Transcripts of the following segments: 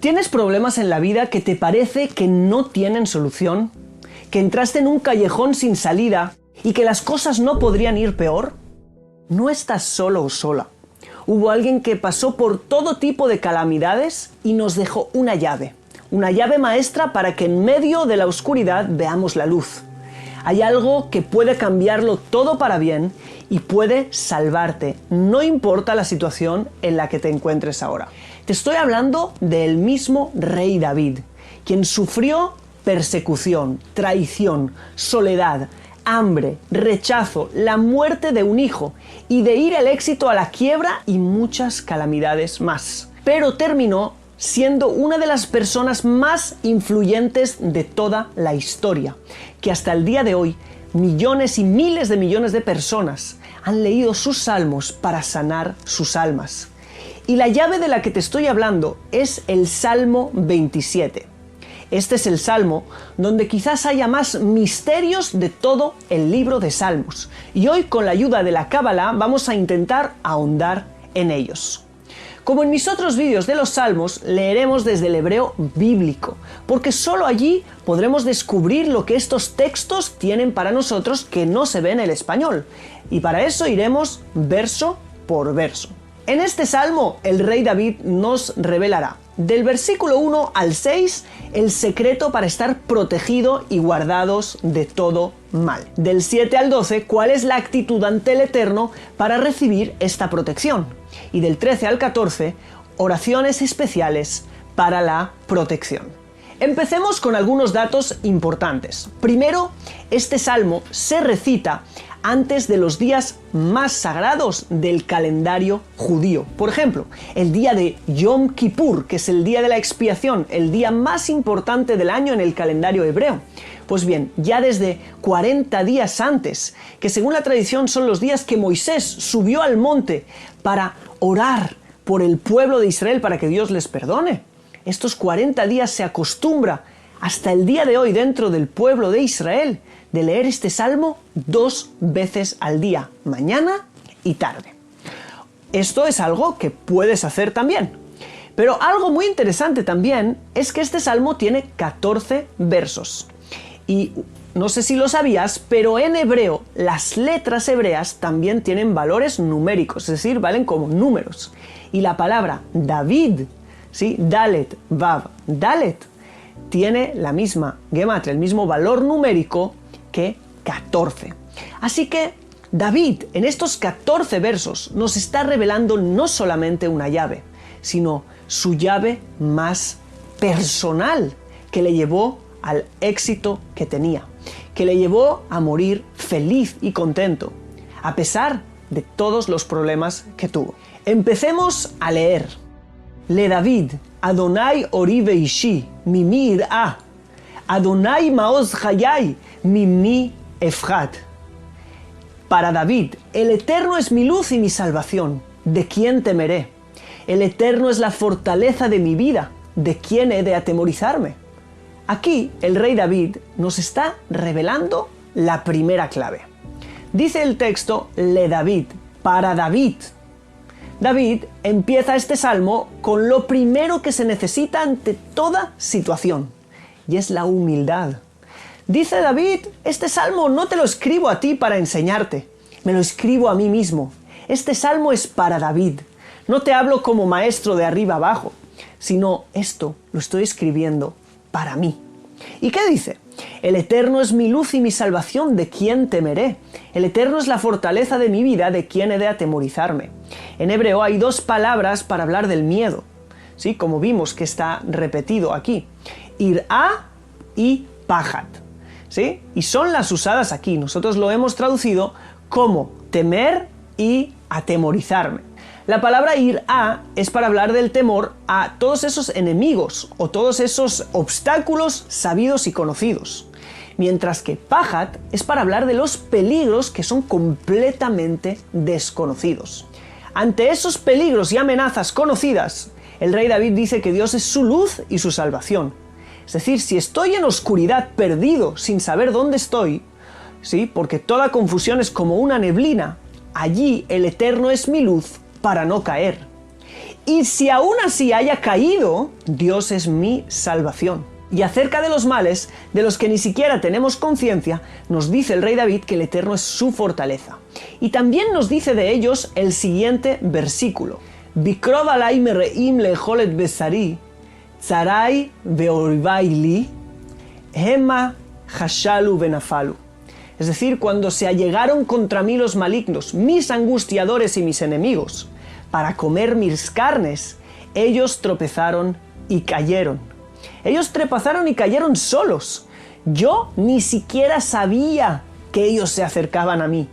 ¿Tienes problemas en la vida que te parece que no tienen solución? ¿Que entraste en un callejón sin salida y que las cosas no podrían ir peor? No estás solo o sola. Hubo alguien que pasó por todo tipo de calamidades y nos dejó una llave maestra para que en medio de la oscuridad veamos la luz. Hay algo que puede cambiarlo todo para bien y puede salvarte, no importa la situación en la que te encuentres ahora. Te estoy hablando del mismo rey David, quien sufrió persecución, traición, soledad, hambre, rechazo, la muerte de un hijo y de ir el éxito a la quiebra y muchas calamidades más. Pero terminó siendo una de las personas más influyentes de toda la historia, que hasta el día de hoy millones y miles de millones de personas han leído sus salmos para sanar sus almas. Y la llave de la que te estoy hablando es el Salmo 27. Este es el salmo donde quizás haya más misterios de todo el libro de Salmos. Y hoy, con la ayuda de la Cábala, vamos a intentar ahondar en ellos. Como en mis otros vídeos de los Salmos, leeremos desde el hebreo bíblico, porque solo allí podremos descubrir lo que estos textos tienen para nosotros que no se ve en el español. Y para eso iremos verso por verso. En este salmo, el rey David nos revelará, del versículo 1 al 6, el secreto para estar protegido y guardados de todo mal. Del 7 al 12, cuál es la actitud ante el Eterno para recibir esta protección. Y del 13 al 14, oraciones especiales para la protección. Empecemos con algunos datos importantes. Primero, este salmo se recita antes de los días más sagrados del calendario judío. Por ejemplo, el día de Yom Kippur, que es el día de la expiación, el día más importante del año en el calendario hebreo. Pues bien, ya desde 40 días antes, que según la tradición son los días que Moisés subió al monte para orar por el pueblo de Israel para que Dios les perdone. Estos 40 días se acostumbra hasta el día de hoy dentro del pueblo de Israel de leer este salmo 2 veces al día, mañana y tarde. Esto es algo que puedes hacer también. Pero algo muy interesante también es que este salmo tiene 14 versos. Y no sé si lo sabías, pero en hebreo las letras hebreas también tienen valores numéricos, es decir, valen como números. Y la palabra David, ¿sí? Dalet, Vav, Dalet, tiene la misma gematria, el mismo valor numérico que 14. Así que David, en estos 14 versos, nos está revelando no solamente una llave, sino su llave más personal, que le llevó al éxito que tenía, que le llevó a morir feliz y contento, a pesar de todos los problemas que tuvo. Empecemos a leer. Le David, Adonai ori veishi, mimi ir'a, Adonai maoz chayai, mimi efrat. Para David, el Eterno es mi luz y mi salvación, ¿de quién temeré? El Eterno es la fortaleza de mi vida, ¿de quién he de atemorizarme? Aquí el rey David nos está revelando la primera clave. Dice el texto, le David, para David. David empieza este salmo con lo primero que se necesita ante toda situación, y es la humildad. Dice David, este salmo no te lo escribo a ti para enseñarte, me lo escribo a mí mismo. Este salmo es para David. No te hablo como maestro de arriba abajo, sino esto lo estoy escribiendo para mí. ¿Y qué dice? El Eterno es mi luz y mi salvación, ¿de quién temeré? El Eterno es la fortaleza de mi vida, ¿de quién he de atemorizarme? En hebreo hay dos palabras para hablar del miedo, ¿sí? Como vimos que está repetido aquí. Ir'a y pajat, ¿sí? Y son las usadas aquí. Nosotros lo hemos traducido como temer y atemorizarme. La palabra ir'a es para hablar del temor a todos esos enemigos o todos esos obstáculos sabidos y conocidos. Mientras que pajat es para hablar de los peligros que son completamente desconocidos. Ante esos peligros y amenazas conocidas, el rey David dice que Dios es su luz y su salvación. Es decir, si estoy en oscuridad, perdido, sin saber dónde estoy, ¿sí? Porque toda confusión es como una neblina, allí el Eterno es mi luz para no caer. Y si aún así haya caído, Dios es mi salvación. Y acerca de los males, de los que ni siquiera tenemos conciencia, nos dice el rey David que el Eterno es su fortaleza. Y también nos dice de ellos el siguiente versículo. Bikrov alai mereim lecholet besari, tzarai veorivai li, hema hashalu benafalu. Es decir, cuando se allegaron contra mí los malignos, mis angustiadores y mis enemigos, para comer mis carnes, ellos tropezaron y cayeron. Ellos trepazaron y cayeron solos. Yo ni siquiera sabía que ellos se acercaban a mí,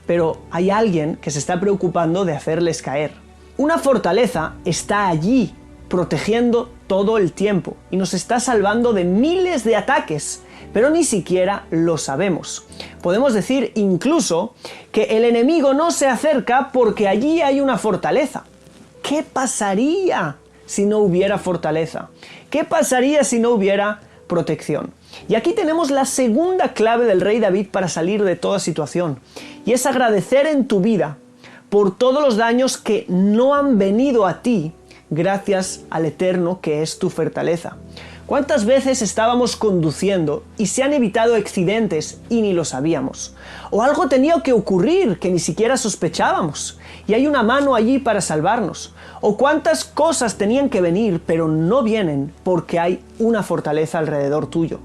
pero hay alguien que se está preocupando de hacerles caer. Una fortaleza está allí, protegiendo todo el tiempo, y nos está salvando de miles de ataques, pero ni siquiera lo sabemos. Podemos decir incluso que el enemigo no se acerca porque allí hay una fortaleza. ¿Qué pasaría si no hubiera fortaleza? ¿Qué pasaría si no hubiera protección? Y aquí tenemos la segunda clave del rey David para salir de toda situación, y es agradecer en tu vida por todos los daños que no han venido a ti gracias al Eterno que es tu fortaleza. ¿Cuántas veces estábamos conduciendo y se han evitado accidentes y ni lo sabíamos? O algo tenía que ocurrir que ni siquiera sospechábamos y hay una mano allí para salvarnos. O cuántas cosas tenían que venir pero no vienen porque hay una fortaleza alrededor tuyo.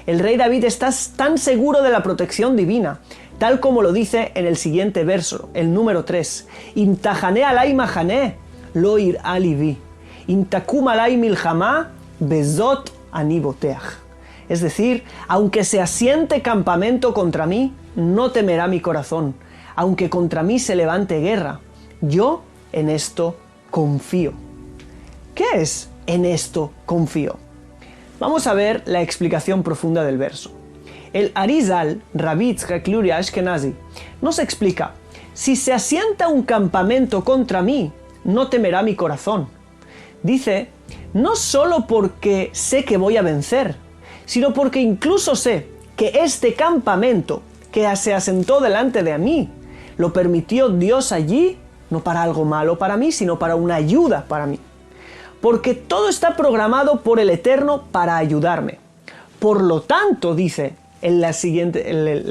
El rey David está tan seguro de la protección divina, tal como lo dice en el siguiente verso, el número 3. Im tahané alai mahané, lo ir alivi. Im takum alai milhamá, bezot ani boteach. Es decir, aunque se asiente campamento contra mí, no temerá mi corazón. Aunque contra mí se levante guerra, yo en esto confío. ¿Qué es en esto confío? Vamos a ver la explicación profunda del verso. El Arizal, Rabbi Yitzhak Luria Ashkenazi, nos explica: si se asienta un campamento contra mí, no temerá mi corazón. Dice, no solo porque sé que voy a vencer, sino porque incluso sé que este campamento que se asentó delante de mí, lo permitió Dios allí, no para algo malo para mí, sino para una ayuda para mí. Porque todo está programado por el Eterno para ayudarme. Por lo tanto, dice en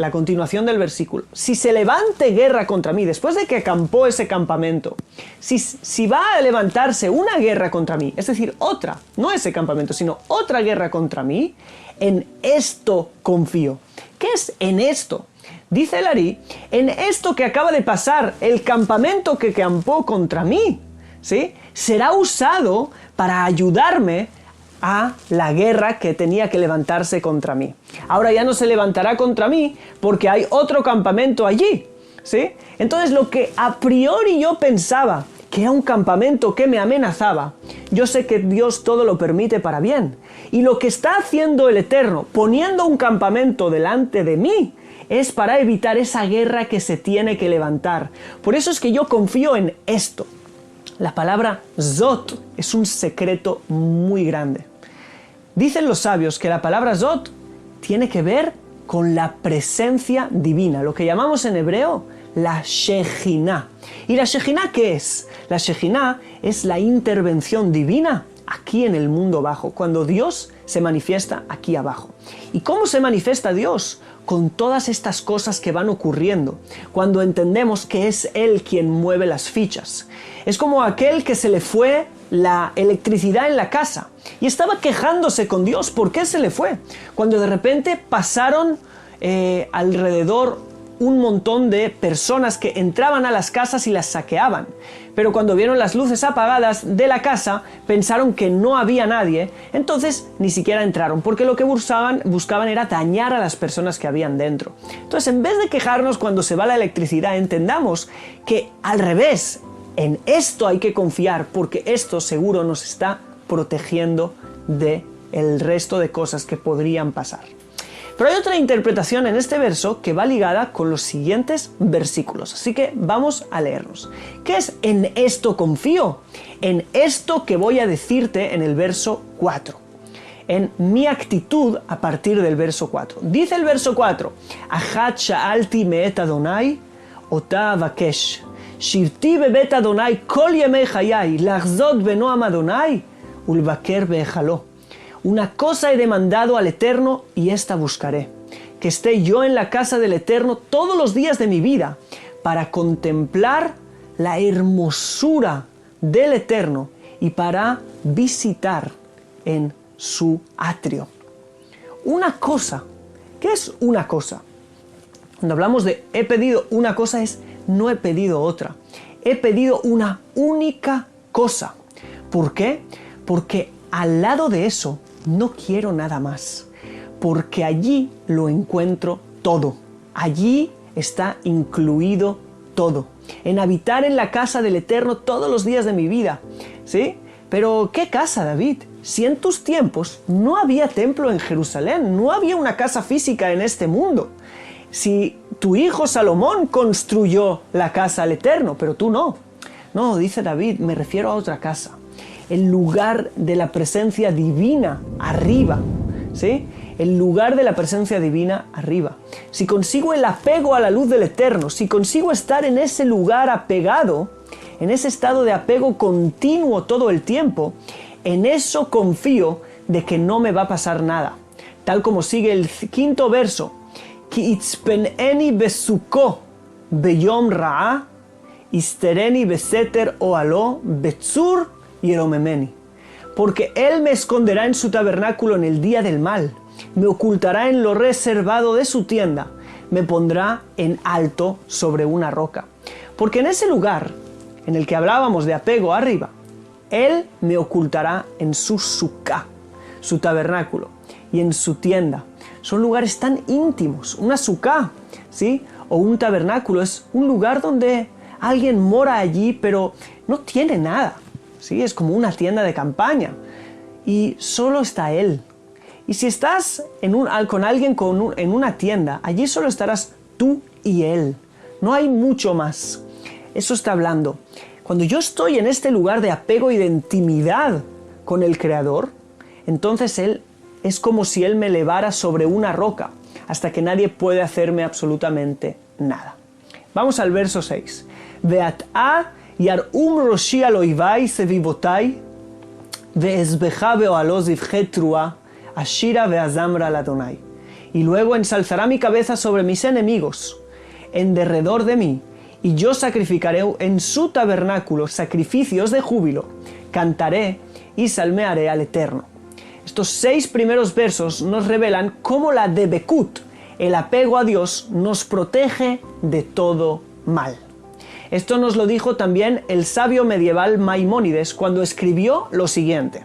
la continuación del versículo, si se levante guerra contra mí, después de que acampó ese campamento, si va a levantarse una guerra contra mí, es decir, otra, no ese campamento, sino otra guerra contra mí, en esto confío. ¿Qué es en esto? Dice el Ari, en esto que acaba de pasar, el campamento que acampó contra mí, ¿sí?, será usado para ayudarme a la guerra que tenía que levantarse contra mí. Ahora ya no se levantará contra mí porque hay otro campamento allí, ¿sí? Entonces lo que a priori yo pensaba que era un campamento que me amenazaba, yo sé que Dios todo lo permite para bien. Y lo que está haciendo el Eterno, poniendo un campamento delante de mí, es para evitar esa guerra que se tiene que levantar. Por eso es que yo confío en esto. La palabra Zot es un secreto muy grande. Dicen los sabios que la palabra Zot tiene que ver con la presencia divina, lo que llamamos en hebreo la Shejinah. ¿Y la Shejinah qué es? La Shejinah es la intervención divina aquí en el mundo bajo, cuando Dios se manifiesta aquí abajo. ¿Y cómo se manifiesta Dios? Con todas estas cosas que van ocurriendo, cuando entendemos que es Él quien mueve las fichas. Es como aquel que se le fue la electricidad en la casa y estaba quejándose con Dios. ¿Por qué se le fue? Cuando de repente pasaron alrededor un montón de personas que entraban a las casas y las saqueaban. Pero cuando vieron las luces apagadas de la casa, pensaron que no había nadie, entonces ni siquiera entraron, porque lo que buscaban era dañar a las personas que habían dentro. Entonces, en vez de quejarnos cuando se va la electricidad, entendamos que al revés, en esto hay que confiar, porque esto seguro nos está protegiendo del resto de cosas que podrían pasar. Pero hay otra interpretación en este verso que va ligada con los siguientes versículos. Así que vamos a leerlos. ¿Qué es en esto confío? En esto que voy a decirte en el verso 4. En mi actitud a partir del verso 4. Dice el verso 4. Achat sha'alti me'et Adonai, ota avakesh, Shivti bebet Adonai kol yemei hayai, lachzot benoam Adonai, ulvaker be'echaló. Una cosa he demandado al Eterno y esta buscaré, que esté yo en la casa del Eterno todos los días de mi vida, para contemplar la hermosura del Eterno y para visitar en su atrio. Una cosa. ¿Qué es una cosa? Cuando hablamos de he pedido una cosa es no he pedido otra. He pedido una única cosa. ¿Por qué? Porque al lado de eso no quiero nada más. Porque allí lo encuentro todo. Allí está incluido todo. En habitar en la casa del Eterno todos los días de mi vida. ¿Sí? Pero ¿qué casa, David? Si en tus tiempos no había templo en Jerusalén, no había una casa física en este mundo. Si tu hijo Salomón construyó la casa al Eterno, pero tú no. No, dice David, me refiero a otra casa. El lugar de la presencia divina arriba. ¿Sí? El lugar de la presencia divina arriba. Si consigo el apego a la luz del Eterno, si consigo estar en ese lugar apegado, en ese estado de apego continuo todo el tiempo, en eso confío de que no me va a pasar nada. Tal como sigue el quinto verso. Ki itzpeneni besuko beyom ra'a, istereni beseter oaló betzur yeromemeni. Porque Él me esconderá en su tabernáculo en el día del mal, me ocultará en lo reservado de su tienda, me pondrá en alto sobre una roca. Porque en ese lugar, en el que hablábamos de apego arriba, Él me ocultará en su sukkah, su tabernáculo, y en su tienda. Son lugares tan íntimos. Una sukkah, ¿sí? O un tabernáculo es un lugar donde alguien mora allí, pero no tiene nada. ¿Sí? Es como una tienda de campaña. Y solo está Él. Y si estás con alguien en una tienda, allí solo estarás tú y Él. No hay mucho más. Eso está hablando. Cuando yo estoy en este lugar de apego y de intimidad con el Creador, entonces Él es como si Él me elevara sobre una roca, hasta que nadie puede hacerme absolutamente nada. Vamos al verso 6. Veat'a yar'um roshi al oivai sevivotai, ve'ezbeja beo'alo zivche trua, ashira ve'azamra al Adonai. Y luego ensalzará mi cabeza sobre mis enemigos, en derredor de mí, y yo sacrificaré en su tabernáculo sacrificios de júbilo, cantaré y salmearé al Eterno. Estos 6 primeros versos nos revelan cómo la debekut, el apego a Dios, nos protege de todo mal. Esto nos lo dijo también el sabio medieval Maimónides cuando escribió lo siguiente,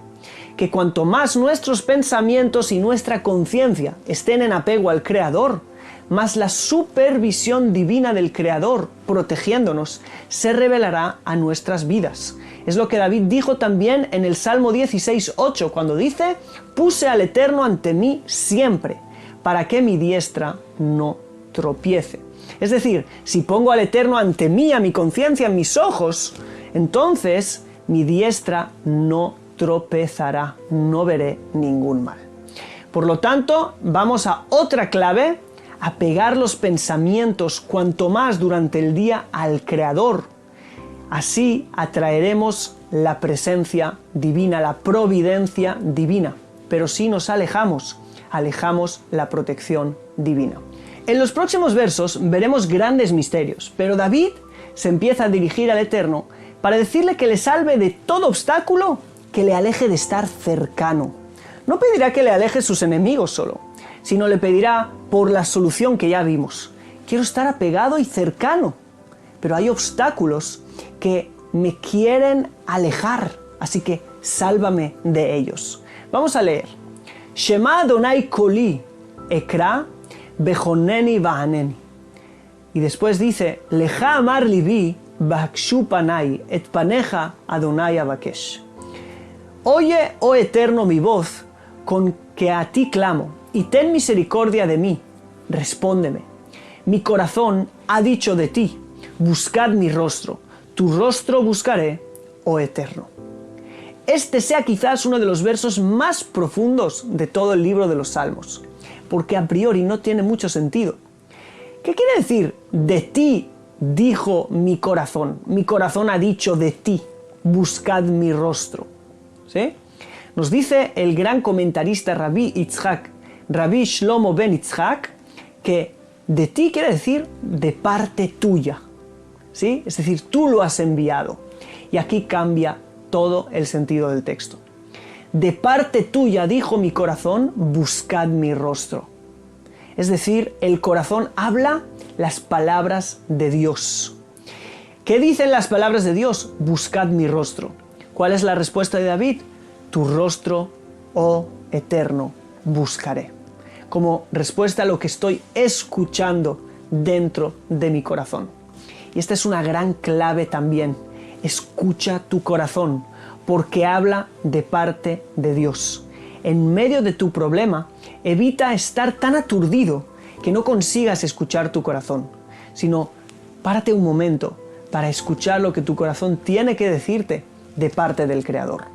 que cuanto más nuestros pensamientos y nuestra conciencia estén en apego al Creador, más la supervisión divina del Creador, protegiéndonos, se revelará a nuestras vidas. Es lo que David dijo también en el Salmo 16:8, cuando dice: «Puse al Eterno ante mí siempre, para que mi diestra no tropiece». Es decir, si pongo al Eterno ante mí, a mi conciencia, en mis ojos, entonces mi diestra no tropezará, no veré ningún mal. Por lo tanto, vamos a otra clave: apegar los pensamientos cuanto más durante el día al Creador. Así atraeremos la presencia divina, la providencia divina. Pero si nos alejamos, alejamos la protección divina. En los próximos versos veremos grandes misterios, pero David se empieza a dirigir al Eterno para decirle que le salve de todo obstáculo, que le aleje de estar cercano. No pedirá que le aleje sus enemigos solo, sino le pedirá por la solución que ya vimos. Quiero estar apegado y cercano, pero hay obstáculos que me quieren alejar, así que sálvame de ellos. Vamos a leer. Shema Adonai koli ekra bejoneni va'aneni. Y después dice, Leja amar libi ba'akshu panai et paneja Adonai abakesh. Oye, oh Eterno, mi voz, con que a ti clamo, y ten misericordia de mí, respóndeme. Mi corazón ha dicho de ti, buscad mi rostro, tu rostro buscaré, oh Eterno. Este sea quizás uno de los versos más profundos de todo el libro de los Salmos, porque a priori no tiene mucho sentido. ¿Qué quiere decir de ti dijo mi corazón ha dicho de ti, buscad mi rostro. ¿Sí? Nos dice el gran comentarista Rabbi Shlomo ben Yitzhak, que de ti quiere decir de parte tuya. ¿Sí? Es decir, tú lo has enviado. Y aquí cambia todo el sentido del texto. De parte tuya, dijo mi corazón, buscad mi rostro. Es decir, el corazón habla las palabras de Dios. ¿Qué dicen las palabras de Dios? Buscad mi rostro. ¿Cuál es la respuesta de David? Tu rostro, oh Eterno, buscaré. Como respuesta a lo que estoy escuchando dentro de mi corazón. Y esta es una gran clave también. Escucha tu corazón, porque habla de parte de Dios. En medio de tu problema, evita estar tan aturdido que no consigas escuchar tu corazón, sino párate un momento para escuchar lo que tu corazón tiene que decirte de parte del Creador.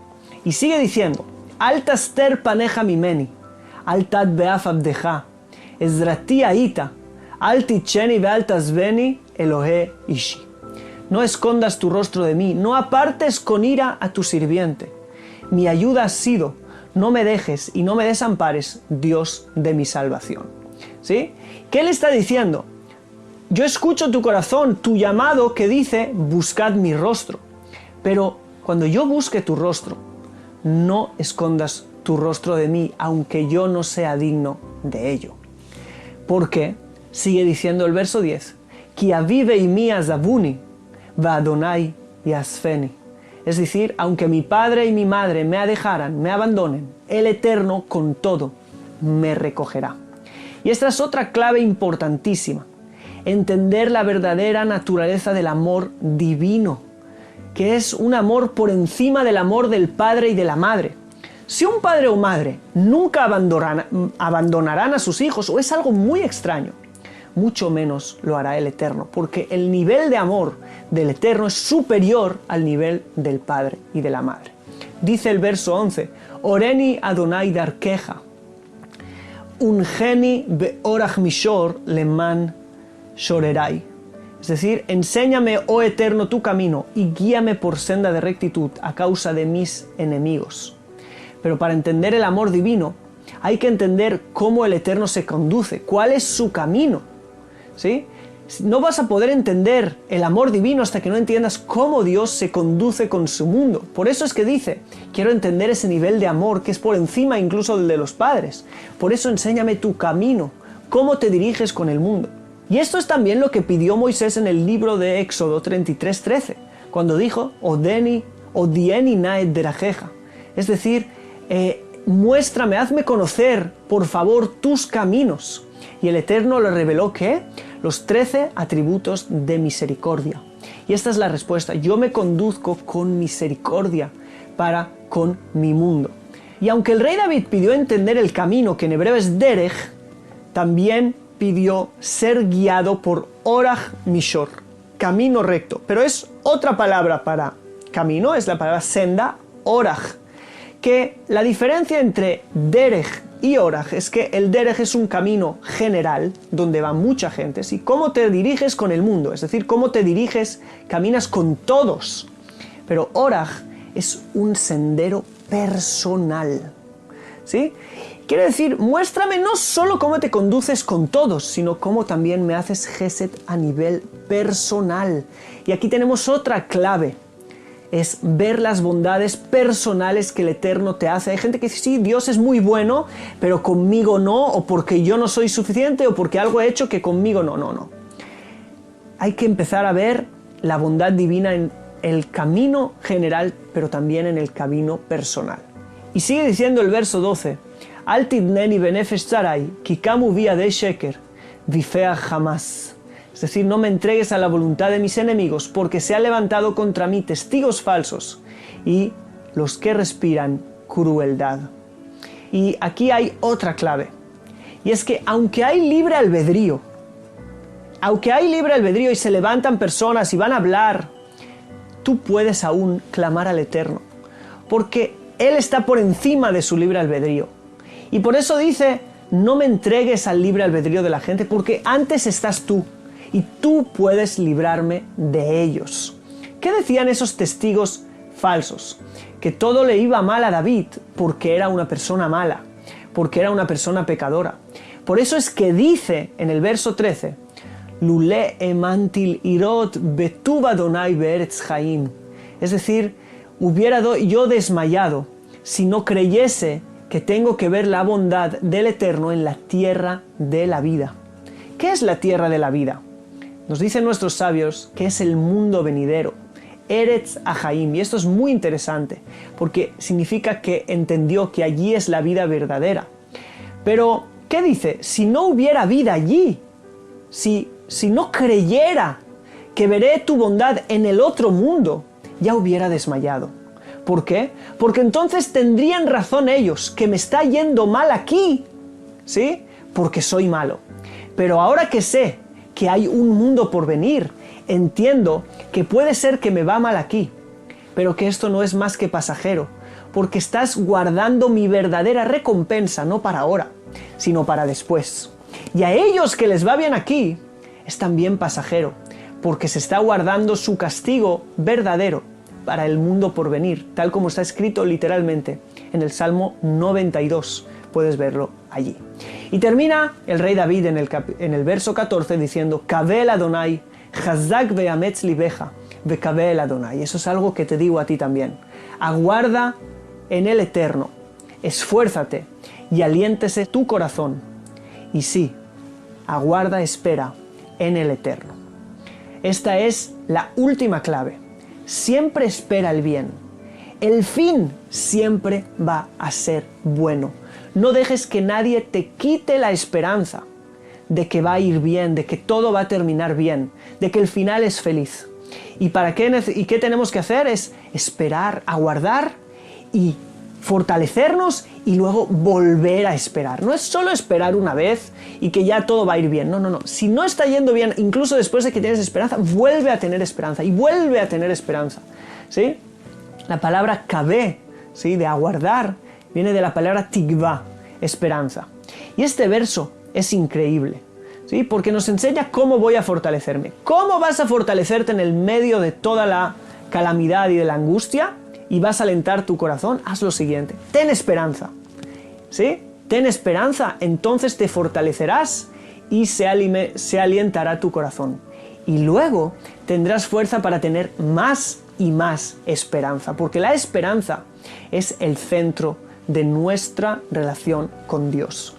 Y sigue diciendo, Al taster paneja mimeni, al tat beaf abdeja, ezrati aita, al ticheni veal tasbeni Elohe ishi. No escondas tu rostro de mí, no apartes con ira a tu sirviente. Mi ayuda has sido, no me dejes y no me desampares, Dios de mi salvación. ¿Sí? ¿Qué le está diciendo? Yo escucho tu corazón, tu llamado que dice, buscad mi rostro. Pero cuando yo busque tu rostro, no escondas tu rostro de mí, aunque yo no sea digno de ello. Porque, sigue diciendo el verso 10, Ki avive y mía zabuni, va Adonai y asfeni. Es decir, aunque mi padre y mi madre me dejaran, me abandonen, el Eterno con todo me recogerá. Y esta es otra clave importantísima. Entender la verdadera naturaleza del amor divino, que es un amor por encima del amor del padre y de la madre. Si un padre o madre nunca abandonarán a sus hijos, o es algo muy extraño, mucho menos lo hará el Eterno, porque el nivel de amor del Eterno es superior al nivel del padre y de la madre. Dice el verso 11, Oreni Adonai darkeja, ungeni beorach mishor leman shorerai. Es decir, enséñame, oh Eterno, tu camino y guíame por senda de rectitud a causa de mis enemigos. Pero para entender el amor divino, hay que entender cómo el Eterno se conduce, cuál es su camino. ¿Sí? No vas a poder entender el amor divino hasta que no entiendas cómo Dios se conduce con su mundo. Por eso es que dice, quiero entender ese nivel de amor que es por encima incluso del de los padres. Por eso enséñame tu camino, cómo te diriges con el mundo. Y esto es también lo que pidió Moisés en el libro de Éxodo 33:13, cuando dijo, Odieni naed derajeja. Es decir, muéstrame, hazme conocer, por favor, tus caminos. Y el Eterno le reveló ¿qué? Los 13 atributos de misericordia. Y esta es la respuesta. Yo me conduzco con misericordia para con mi mundo. Y aunque el rey David pidió entender el camino, que en hebreo es derech, también pidió ser guiado por orach mishor, camino recto. Pero es otra palabra para camino, es la palabra senda, orach. Que la diferencia entre derech y orach es que el derech es un camino general donde va mucha gente, ¿sí? Cómo te diriges con el mundo, es decir, cómo te diriges, caminas con todos. Pero orach es un sendero personal, ¿sí? Quiere decir, muéstrame no solo cómo te conduces con todos, sino cómo también me haces gesed a nivel personal. Y aquí tenemos otra clave. Es ver las bondades personales que el Eterno te hace. Hay gente que dice, sí, Dios es muy bueno, pero conmigo no, o porque yo no soy suficiente, o porque algo he hecho que conmigo no. No. Hay que empezar a ver la bondad divina en el camino general, pero también en el camino personal. Y sigue diciendo el verso 12, Al tidneni benefesh tzarai, ki kamu via de sheker, vifea jamás. Es decir, no me entregues a la voluntad de mis enemigos, porque se han levantado contra mí testigos falsos y los que respiran crueldad. Y aquí hay otra clave, y es que aunque hay libre albedrío y se levantan personas y van a hablar, tú puedes aún clamar al Eterno, porque Él está por encima de su libre albedrío. Y por eso dice, no me entregues al libre albedrío de la gente, porque antes estás tú. y tú puedes librarme de ellos. ¿Qué decían esos testigos falsos? Que todo le iba mal a David porque era una persona mala, porque era una persona pecadora. Por eso es que dice en el verso 13, Lule emantil irot betuv Adonai beeretz chaim. Es decir, hubiera yo desmayado si no creyese que tengo que ver la bondad del Eterno en la tierra de la vida. ¿Qué es la tierra de la vida? Nos dicen nuestros sabios que es el mundo venidero, Eretz Ahaim, y esto es muy interesante, porque significa que entendió que allí es la vida verdadera. Pero, ¿qué dice? Si no hubiera vida allí, si no creyera que veré tu bondad en el otro mundo, ya hubiera desmayado. ¿Por qué? Porque entonces tendrían razón ellos, que me está yendo mal aquí, ¿sí? Porque soy malo. Pero ahora que sé que hay un mundo por venir, entiendo que puede ser que me va mal aquí, pero que esto no es más que pasajero, porque estás guardando mi verdadera recompensa, no para ahora, sino para después. Y a ellos que les va bien aquí, es también pasajero, porque se está guardando su castigo verdadero para el mundo por venir, tal como está escrito literalmente en el Salmo 92. Puedes verlo allí. Y termina el rey David en el verso 14 diciendo, Kavel Adonai, Chazak ve'ametz libeja, ve'kavel Adonai. Eso es algo que te digo a ti también. Aguarda en el Eterno, esfuérzate y aliéntese tu corazón. Y sí, aguarda, espera en el Eterno. Esta es la última clave. Siempre espera el bien. El fin siempre va a ser bueno. No dejes que nadie te quite la esperanza de que va a ir bien, de que todo va a terminar bien, de que el final es feliz. ¿Y qué tenemos que hacer? Es esperar, aguardar y fortalecernos y luego volver a esperar. No es solo esperar una vez y que ya todo va a ir bien. No. Si no está yendo bien, incluso después de que tienes esperanza, vuelve a tener esperanza y vuelve a tener esperanza. ¿Sí? La palabra kabé, ¿sí?, de aguardar, viene de la palabra tikva, esperanza. Y este verso es increíble, ¿sí?, porque nos enseña cómo voy a fortalecerme. ¿Cómo vas a fortalecerte en el medio de toda la calamidad y de la angustia? Y vas a alentar tu corazón. Haz lo siguiente. Ten esperanza. ¿Sí? Ten esperanza, entonces te fortalecerás y se alientará tu corazón. Y luego tendrás fuerza para tener más y más esperanza, porque la esperanza es el centro de nuestra relación con Dios.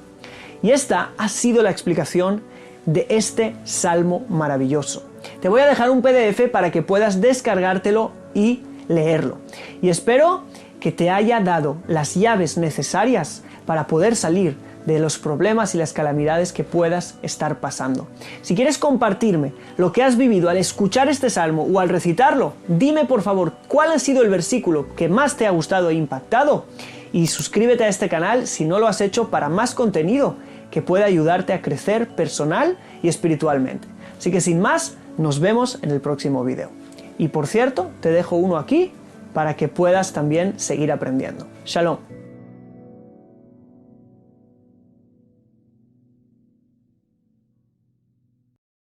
Y esta ha sido la explicación de este salmo maravilloso. Te voy a dejar un PDF para que puedas descargártelo y leerlo. Y espero que te haya dado las llaves necesarias para poder salir de los problemas y las calamidades que puedas estar pasando. Si quieres compartirme lo que has vivido al escuchar este salmo o al recitarlo, dime por favor cuál ha sido el versículo que más te ha gustado e impactado, y suscríbete a este canal si no lo has hecho para más contenido que pueda ayudarte a crecer personal y espiritualmente. Así que sin más, nos vemos en el próximo video. Y por cierto, te dejo uno aquí para que puedas también seguir aprendiendo. Shalom.